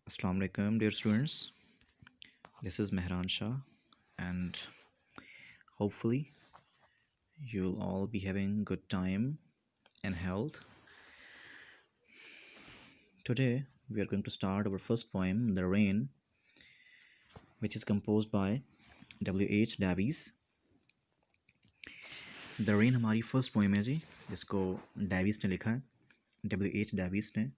Assalamu alaikum, dear students. This is Mehran Shah, and hopefully, you'll all be having good time and health. Today, we are going to start our first poem, The Rain, which is composed by W.H. Davies. The rain हमारी first poem है जी, जिसको Davis ने लिखा है, W.H. Davis ने,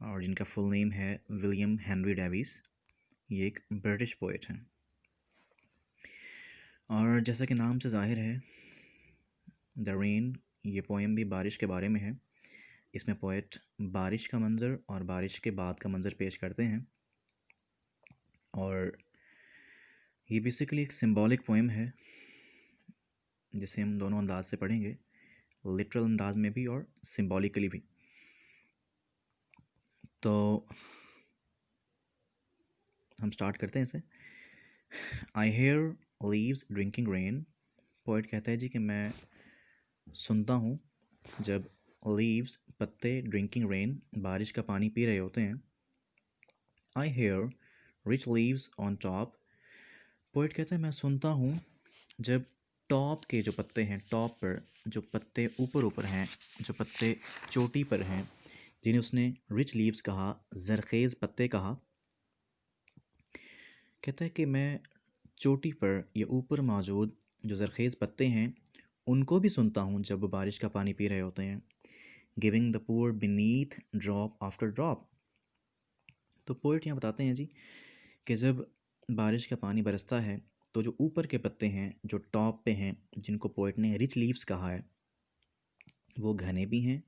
और जिनका full name है विलियम हेनरी डेविस। ये एक ब्रिटिश पोएट हैं, और जैसा कि नाम से जाहिर है, द रेन, ये पोएम भी बारिश के बारे में है। इसमें पोएट बारिश का मंज़र और बारिश के बाद का मंज़र पेश करते हैं, और ये बेसिकली एक सिंबॉलिक पोएम है, जिसे हम दोनों अंदाज से पढ़ेंगे, लिटरल अंदाज में भी और सिंबॉलिकली भी। तो हम स्टार्ट करते हैं इसे। I hear leaves drinking rain. Poet कहता है जी कि मैं सुनता हूँ जब लीव्स, पत्ते, ड्रिंकिंग रेन, बारिश का पानी पी रहे होते हैं। I hear rich leaves on top. Poet कहता है मैं सुनता हूँ जब टॉप के जो पत्ते हैं, टॉप पर जो पत्ते ऊपर ऊपर हैं, जो पत्ते चोटी पर हैं, जिन्हें उसने रिच लीव्स कहा, ज़रख़ेज़ पत्ते कहा। कहता है कि मैं चोटी पर या ऊपर मौजूद जो ज़रख़ेज़ पत्ते हैं उनको भी सुनता हूँ जब वो बारिश का पानी पी रहे होते हैं। Giving the poor beneath drop after drop. तो पोएट यहाँ बताते हैं जी कि जब बारिश का पानी बरसता है तो जो ऊपर के पत्ते हैं, जो टॉप पे हैं, जिनको पोएट ने रिच लीव्स कहा है, वो घने भी हैं,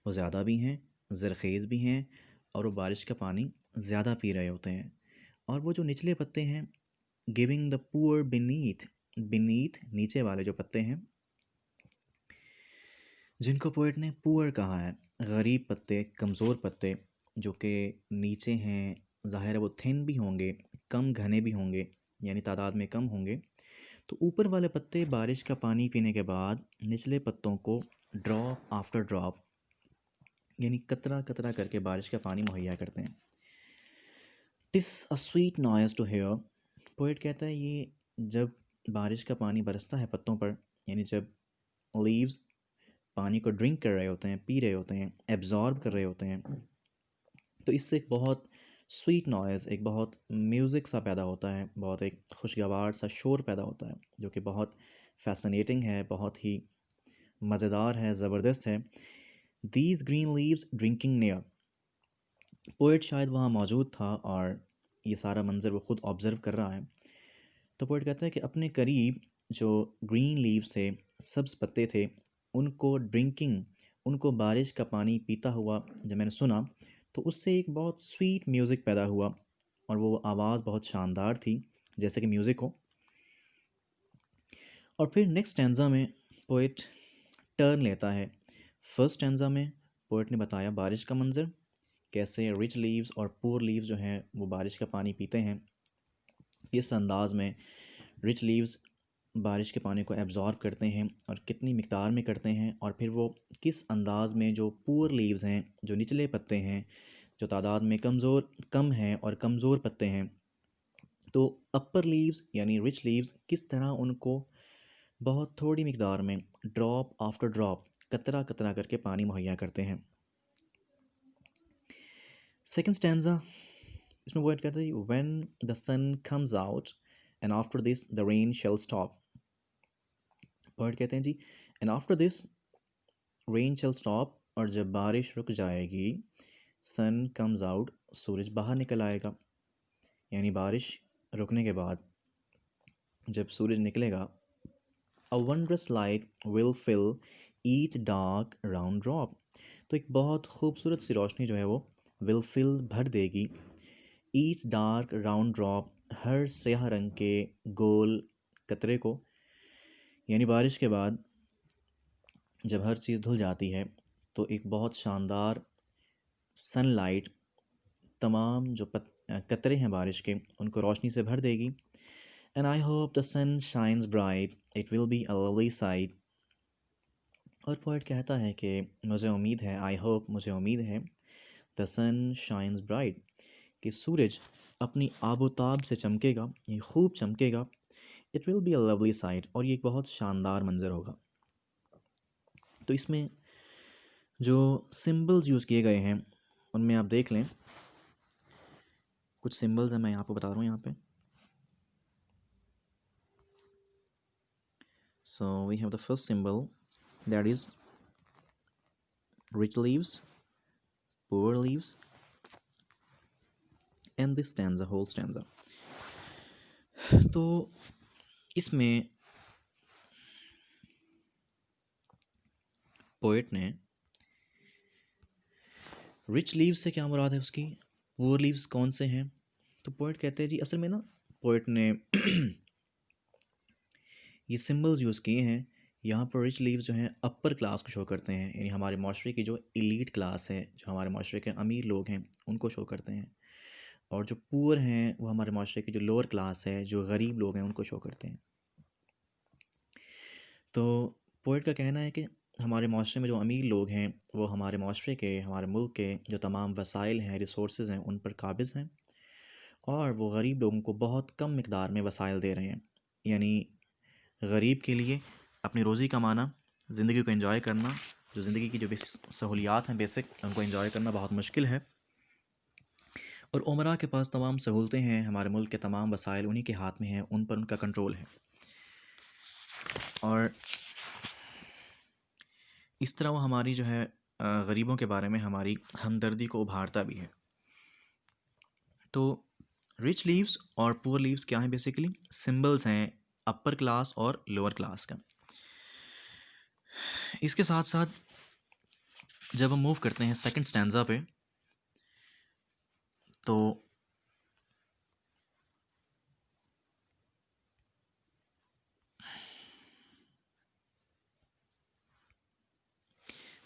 वो ज़्यादा भी हैं, ज़रख़ेज़ भी हैं, और वो बारिश का पानी ज़्यादा पी रहे होते हैं। और वो जो निचले पत्ते हैं, giving the poor beneath, beneath नीचे वाले जो पत्ते हैं, जिनको पोएट ने पुअर कहा है, गरीब पत्ते, कमज़ोर पत्ते, जो कि नीचे हैं, ज़ाहिर है वो थिन भी होंगे, कम घने भी होंगे, यानी तादाद में कम होंगे। तो ऊपर वाले पत्ते बारिश का पानी पीने के बाद निचले पत्तों को ड्रॉप आफ्टर ड्रॉप, यानी कतरा कतरा करके बारिश का पानी मुहैया करते हैं। TISS a sweet noise to hair. Poet कहता है ये जब बारिश का पानी बरसता है पत्तों पर, यानी जब लीव्स पानी को ड्रिंक कर रहे होते हैं, पी रहे होते हैं, एब्जॉर्ब कर रहे होते हैं, तो इससे एक बहुत स्वीट नॉइज़, एक बहुत म्यूज़िक सा पैदा होता है, बहुत एक खुशगवार सा शोर पैदा होता है, जो कि बहुत फैसिनेटिंग है, बहुत ही मज़ेदार है, ज़बरदस्त है। These green leaves drinking near. Poet शायद वहाँ मौजूद था और ये सारा मंज़र वो ख़ुद ऑब्ज़र्व कर रहा है। तो पोएट कहता है कि अपने करीब जो ग्रीन लीव्स थे, सब्ज़ पत्ते थे, उनको ड्रिंकिंग, उनको बारिश का पानी पीता हुआ जब मैंने सुना, तो उससे एक बहुत स्वीट म्यूज़िक पैदा हुआ, और वो आवाज़ बहुत शानदार थी, जैसे कि म्यूज़िक हो। और फिर नेक्स्ट स्टैंज़ा में पोएट टर्न लेता है। फर्स्ट स्टैंज़ा में पोएट ने बताया बारिश का मंज़र, कैसे रिच लीव्स और पुअर लीव्स जो हैं वो बारिश का पानी पीते हैं, किस अंदाज में रिच लीव्स बारिश के पानी को एब्ज़ॉर्ब करते हैं और कितनी मिक़दार में करते हैं, और फिर वो किस अंदाज में जो पुअर लीव्स हैं, जो निचले पत्ते हैं, जो तादाद में कम हैं और कमज़ोर पत्ते हैं, तो अपर लीव्स यानी रिच लीव्स किस तरह उनको बहुत थोड़ी मिक़दार में ड्रॉप आफ्टर ड्रॉप, कतरा कतरा करके पानी मुहैया करते हैं। सेकंड स्टैंज़ा, इसमें पोएट कहता है when the sun comes out and after this the rain shall stop. Poet कहते हैं जी and after this rain shall stop, और जब बारिश रुक जाएगी, सन कम्स आउट, सूरज बाहर निकल आएगा, यानी बारिश रुकने के बाद जब सूरज निकलेगा, a wondrous light will fill each dark round drop. तो एक बहुत खूबसूरत सी रोशनी जो है वो विल फिल भर देगी ईच डार्क राउंड ड्रॉप, हर स्याह रंग के गोल कतरे को, यानी बारिश के बाद जब हर चीज़ धुल जाती है तो एक बहुत शानदार सनलाइट तमाम जो कतरे हैं बारिश के, उनको रोशनी से भर देगी। And I hope the sun shines bright, it will be a lovely sight. और पोएट कहता है कि मुझे उम्मीद है, आई होप, मुझे उम्मीद है, द सन शाइन्स ब्राइट, कि सूरज अपनी आबोताब से चमकेगा, ये खूब चमकेगा। It will be a lovely sight, और ये एक बहुत शानदार मंजर होगा। तो इसमें जो सिंबल्स यूज़ किए गए हैं उनमें आप देख लें, कुछ सिंबल्स हैं, मैं आपको बता रहा हूँ यहाँ पे। So we have the first symbol, that is rich leaves, poor leaves, and this stanza, whole stanza। तो इसमें पोएट ने रिच लीव्स से क्या मुराद है उसकी, पुअर लीव्स कौन से हैं। तो पोएट कहते हैं जी, असल में ना पोएट ने ये सिंबल्स यूज़ किए हैं। यहाँ पर रिच लीव्स जो हैं अपर क्लास को शो करते हैं, यानी हमारे माशरे की जो एलीट क्लास है, जो हमारे माशरे के अमीर लोग हैं उनको शो करते हैं। और जो पुअर हैं वो हमारे माशरे की जो लोअर क्लास है, जो गरीब लोग हैं, उनको शो करते हैं। तो पोएट का कहना है कि हमारे माशरे में जो अमीर लोग हैं वो हमारे माशरे के, हमारे मुल्क के जो तमाम वसाइल हैं, रिसोर्सेज हैं, उन पर काबिज़ हैं, और वो गरीब लोगों को बहुत कम मिकदार में वसाइल दे रहे हैं। यानी गरीब के लिए अपनी रोज़ी कमाना, ज़िंदगी को एंजॉय करना, जो ज़िंदगी की जो बेसिक सहूलियात हैं, बेसिक, उनको एंजॉय करना बहुत मुश्किल है। और उमरा के पास तमाम सहूलतें हैं, हमारे मुल्क के तमाम वसाइल उन्हीं के हाथ में हैं, उन पर उनका कंट्रोल है। और इस तरह वो हमारी जो है गरीबों के बारे में हमारी हमदर्दी को उभारता भी है। तो रिच लीव्स और पुअर लीव्स क्या हैं, बेसिकली सिंबल्स हैं अपर क्लास और लोअर क्लास का। इसके साथ साथ जब हम मूव करते हैं सेकंड स्टैंजा पे, तो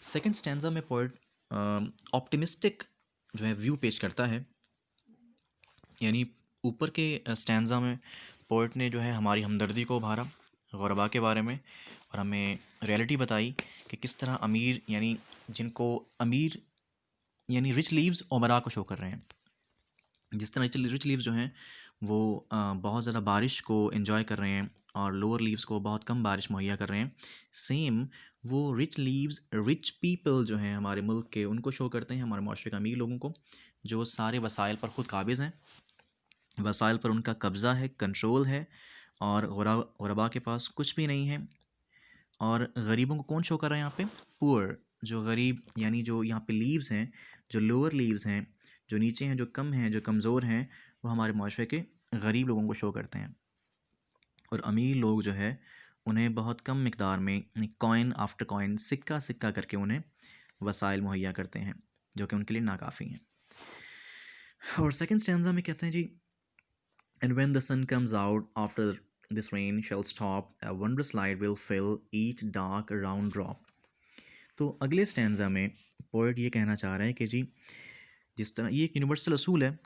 सेकंड स्टैंजा में पोएट ऑप्टिमिस्टिक जो है व्यू पेश करता है। यानी ऊपर के स्टैंजा में पोएट ने जो है हमारी हमदर्दी को उभारा ग़ुरबा के बारे में, और हमें रियलिटी बताई कि किस तरह अमीर, यानी जिनको अमीर, यानी रिच लीव्स उमरा को शो कर रहे हैं। जिस तरह रिच लीव्स जो हैं वो बहुत ज़्यादा बारिश को एंजॉय कर रहे हैं, और लोअर लीव्स को बहुत कम बारिश मुहैया कर रहे हैं। सेम वो रिच लीव्स रिच पीपल जो हैं हमारे मुल्क के, उनको शो करते हैं, हमारे माशरे के अमीर लोगों को, जो सारे वसाइल पर ख़ुद काबिज़ हैं, वसाइल पर उनका कब्ज़ा है, कंट्रोल है, और ग़ुरबा के पास कुछ भी नहीं है। और गरीबों को कौन शो कर रहा है यहाँ पे, पुअर, जो गरीब, यानी जो यहाँ पे लीव्स हैं, जो लोअर लीव्स हैं, जो नीचे हैं, जो कम हैं, जो कमज़ोर हैं, वो हमारे माशरे के गरीब लोगों को शो करते हैं। और अमीर लोग जो है उन्हें बहुत कम मिकदार में, कॉइन आफ्टर कॉइन, सिक्का सिक्का करके उन्हें वसाइल मुहैया करते हैं, जो कि उनके लिए नाकाफ़ी हैं। और सेकंड स्टैंजा में कहते हैं जी, and when the sun comes out after this rain shall stop, a wondrous light will fill each dark round drop. तो अगले स्टैंजा में पोएट ये कहना चाह रहा है कि जी, जिस तरह ये एक यूनिवर्सल असूल है,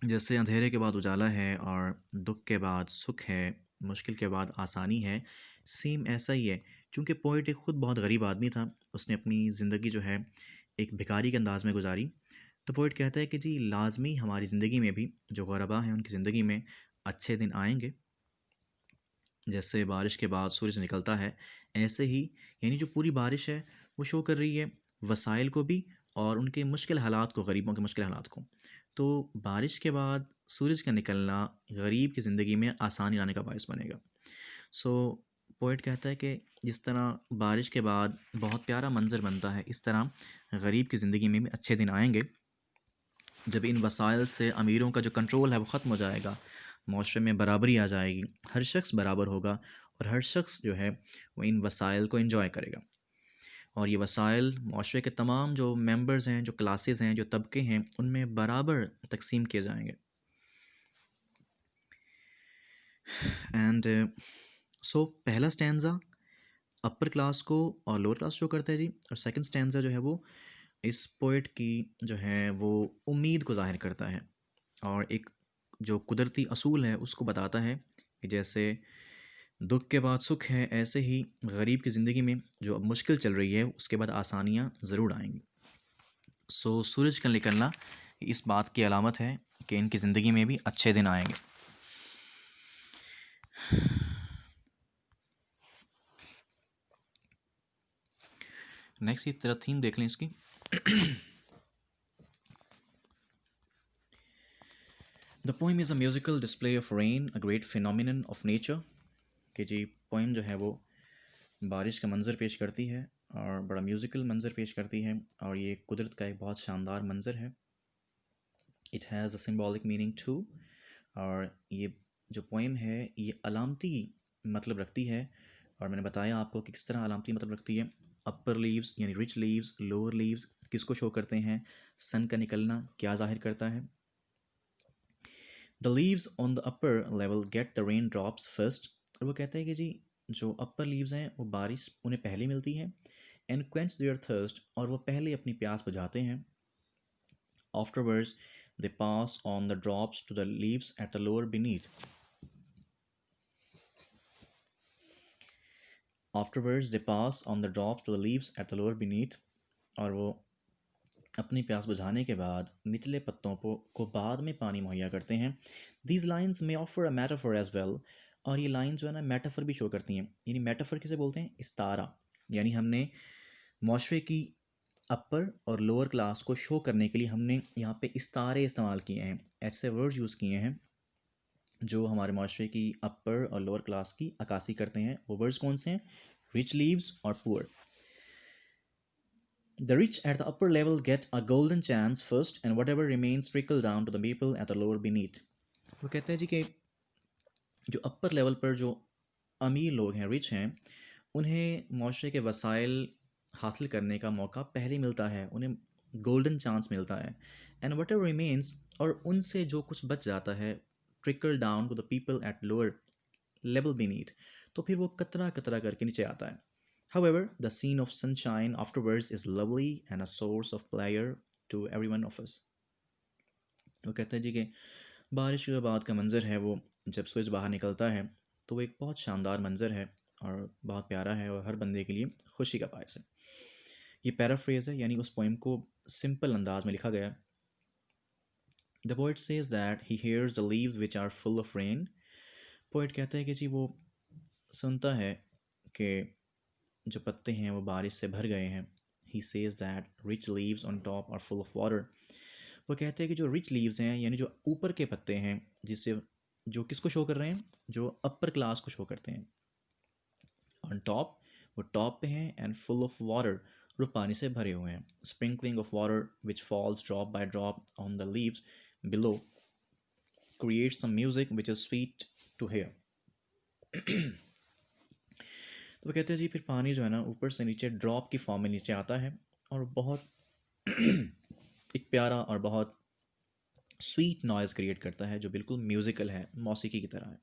जैसे अंधेरे के बाद उजाला है, और दुख के बाद सुख है, मुश्किल के बाद आसानी है, सेम ऐसा ही है। चूँकि पोएट एक ख़ुद बहुत गरीब आदमी था, उसने अपनी ज़िंदगी जो है एक भिखारी के अंदाज़ में गुजारी। तो पोएट कहता है कि जी, लाजमी हमारी ज़िंदगी में भी जो ग़ुरबा हैं उनकी ज़िंदगी में अच्छे दिन आएंगे। जैसे बारिश के बाद सूरज निकलता है, ऐसे ही, यानी जो पूरी बारिश है वो शो कर रही है वसाइल को भी, और उनके मुश्किल हालात को, गरीबों के मुश्किल हालात को। तो बारिश के बाद सूरज का निकलना गरीब की ज़िंदगी में आसानी लाने का बायस बनेगा। सो पोएट कहता है कि जिस तरह बारिश के बाद बहुत प्यारा मंज़र बनता है, इस तरह गरीब की ज़िंदगी में भी अच्छे दिन आएंगे, जब इन वसाइल से अमीरों का जो कंट्रोल है वो ख़त्म हो जाएगा, माशरे में बराबरी आ जाएगी, हर शख्स बराबर होगा, और हर शख्स जो है वो इन वसाइल को एंजॉय करेगा। और ये वसाइल माशरे के तमाम जो मेंबर्स हैं, जो क्लासेस हैं, जो तबके हैं, उनमें बराबर तकसीम किए जाएंगे। एंड सो पहला स्टैंजा अपर क्लास को और लोअर क्लास शो करता है जी, और सेकंड स्टैंजा जो है वो इस पोएट की जो है वो उम्मीद को ज़ाहिर करता है, और एक जो कुदरती असूल है उसको बताता है कि जैसे दुख के बाद सुख है, ऐसे ही गरीब की ज़िंदगी में जो अब मुश्किल चल रही है उसके बाद आसानियाँ ज़रूर आएंगी। सो सूरज का निकलना इस बात की अलामत है कि इनकी ज़िंदगी में भी अच्छे दिन आएंगे। नेक्स्ट ये तेरा थीम देख लें इसकी। The poem is a musical display of rain, a great phenomenon of nature. कि जी पोइम जो है वो बारिश का मंज़र पेश करती है और बड़ा म्यूज़िकल मंज़र पेश करती है, और ये कुदरत का एक बहुत शानदार मंज़र है। It has a symbolic meaning too. और ये जो पोइम है ये अलामती मतलब रखती है, और मैंने बताया आपको कि किस तरह अलामती मतलब रखती है। अपर लीव्स यानी रिच लीव्स, लोअर लीव्स किसको शो करते हैं? सन का निकलना क्या जाहिर करता है? The leaves on the upper level get the rain drops first. और वो कहते हैं कि जी जो अपर लीव्स हैं वो बारिश उन्हें पहले मिलती है। एंड क्वेंच देयर थर्स्ट, और वो पहले अपनी प्यास बुझाते हैं। Afterwards they pass on the drops to the leaves at the lower beneath. Afterwards they pass on the drops to the leaves at the lower beneath. और वो अपनी प्यास बुझाने के बाद निचले पत्तों को बाद में पानी मुहैया करते हैं। दीज लाइन्स में offer a metaphor as well. और ये लाइन्स जो है ना मेटाफर भी शो करती हैं। यानी मेटाफर किसे बोलते हैं? इस्तारा। यानी हमने मुआशरे की अपर और लोअर क्लास को शो करने के लिए हमने यहाँ पे इस्तारे इस्तेमाल किए हैं, ऐसे वर्ड्स यूज़ किए हैं जो हमारे मुआशरे की अपर और लोअर क्लास की अक्कासी करते हैं। वो वर्ड्स कौन से हैं? रिच लीव्स और poor. The rich at the upper level get a golden chance first, and whatever remains trickle down to the people at the lower beneath. वो कहते हैं जी कि जो अपर लेवल पर जो अमीर लोग हैं, रिच हैं, उन्हें माशरे के वसाइल हासिल करने का मौका पहले मिलता है, उन्हें गोल्डन चांस मिलता है। एंड वट एवर रिमेन्स, और उनसे जो कुछ बच जाता है, trickle down to the people at lower level beneath, तो फिर वो कतरा कतरा करके नीचे आता है। However, the scene of sunshine afterwards is lovely and a source of pleasure to every one of us. वो कहते हैं जी कि बारिश के बाद का मंज़र है वो, जब सूरज बाहर निकलता है तो वो एक बहुत शानदार मंज़र है और बहुत प्यारा है और हर बंदे के लिए खुशी का बायस है। ये पैराफ्रेज है, यानी उस पोइम को सिंपल अंदाज में लिखा गया है। The poet says that he hears the leaves which are full of rain. Poet कहता है कि जी वो सुनता है कि जो पत्ते हैं वो बारिश से भर गए हैं। He says that rich leaves on top are full of water. वो कहते हैं कि जो रिच लीव्स हैं, यानी जो ऊपर के पत्ते हैं, जिससे जो किसको शो कर रहे हैं? जो अपर क्लास को शो करते हैं। ऑन टॉप, वो टॉप पे हैं, एंड फुल ऑफ वाटर, वो पानी से भरे हुए हैं। Sprinkling of water which falls drop by drop on the leaves below creates some music which is sweet to hear. तो वो कहते हैं जी फिर पानी जो है ना ऊपर से नीचे ड्रॉप की फॉर्म में नीचे आता है और बहुत एक प्यारा और बहुत स्वीट नॉइज़ क्रिएट करता है जो बिल्कुल म्यूज़िकल है, मौसीकी की तरह है।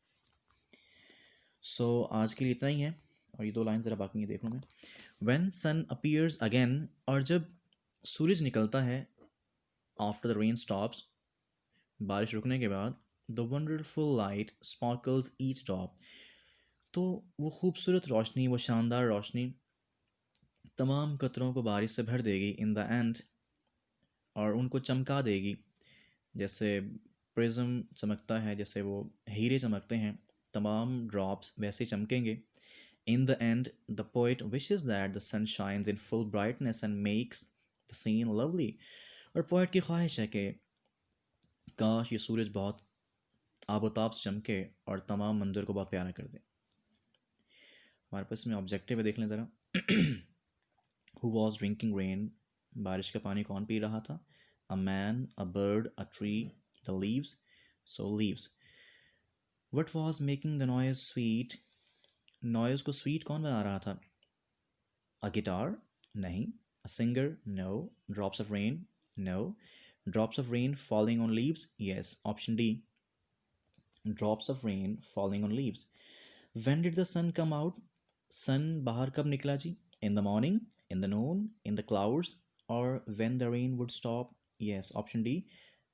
सो आज के लिए इतना ही है, और ये दो लाइन ज़रा बाकी है देख लूँ मैं। व्हेन सन अपीयर्स अगेन, और जब सूरज निकलता है, आफ्टर द रेन स्टॉप्स, बारिश रुकने के बाद, the wonderful light sparkles each drop, तो वो खूबसूरत रोशनी, वो शानदार रोशनी तमाम कतरों को बारिश से भर देगी इन द एंड, और उनको चमका देगी जैसे प्रिज्म चमकता है, जैसे वो हीरे चमकते हैं, तमाम ड्रॉप्स वैसे चमकेंगे। In the end the poet wishes that the sun shines in full brightness and makes the scene lovely. और पोइट की ख्वाहिश है कि काश ये सूरज बहुत आबोताब से चमके और तमाम मंजर को बहुत प्यारा कर दे। हमारे पास में ऑब्जेक्टिव है, देख लें ज़रा। हु वॉज ड्रिंकिंग रेन, बारिश का पानी कौन पी रहा था? A man, a bird, a tree, the leaves, so leaves. What was making the noise sweet, noise को स्वीट कौन बना रहा था? A guitar? नहीं। A singer? No. Drops of rain? No. Drops of rain falling on leaves? Yes, option D, drops of rain falling on leaves. When did the sun come out, sun बाहर कब निकला जी? In the morning, in the noon, in the clouds, और when the rain would stop? Yes, option D,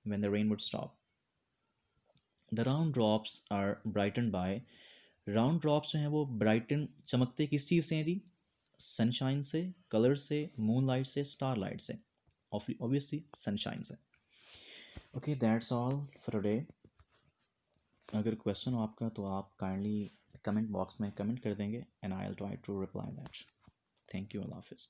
when the rain would stop. The round drops are brighten by, round drops जो हैं वो brighten चमकते किस चीज़ से हैं जी? सनशाइन से, कलर से, मून लाइट से, स्टार लाइट से। ऑब्वियसली सनशाइन से। Okay, that's all for today. अगर क्वेश्चन हो आपका तो आप काइंडली कमेंट बॉक्स में कमेंट कर देंगे and I will try to reply that. Thank you, अल्लाह हाफिज़।